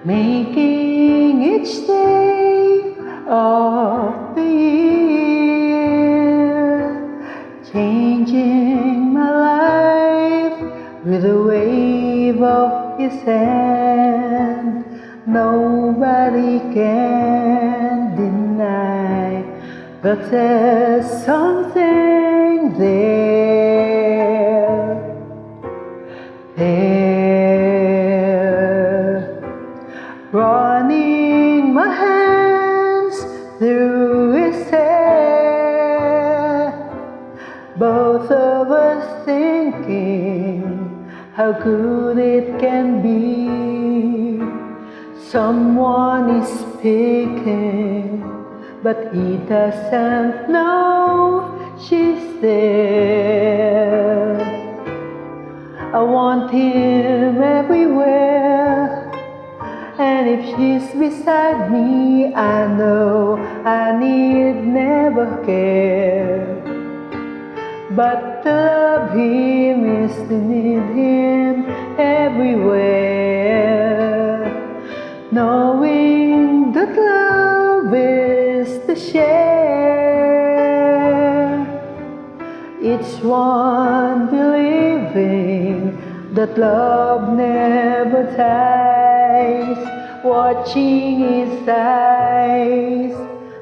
making each day of the year, changing my life with a wave of his hand. Nobody can deny that there's something there, running my hands through his hair, both of us thinking how good it can be. Someone is speaking, but he doesn't know she's there. I want him everywhere, and if she's beside me, I know I need never care. But to love him is to need him everywhere, knowing that love is to share. Each one believing that love never dies, watching his eyes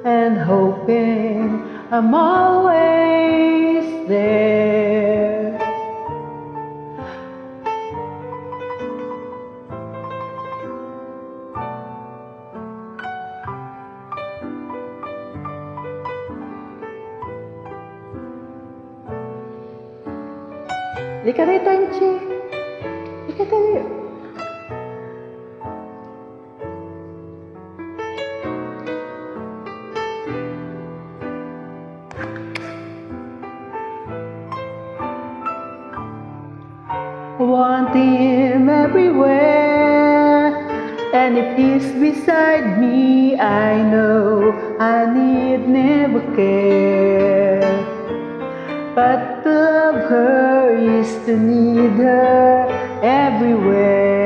and hoping I'm always there. Lika dito, Angie. Lika dito. Want him everywhere, and if he's beside me, I know I need never care. But to love her is to need her everywhere,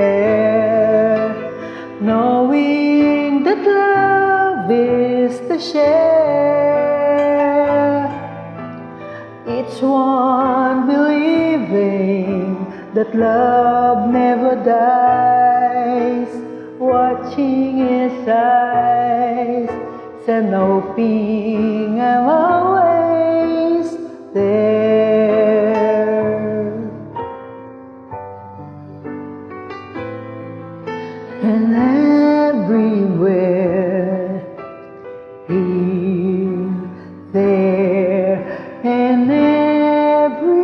knowing that love is to share. Each one believing that love never dies, watching his eyes and hoping I'm always there. And everywhere, here, there, and everywhere.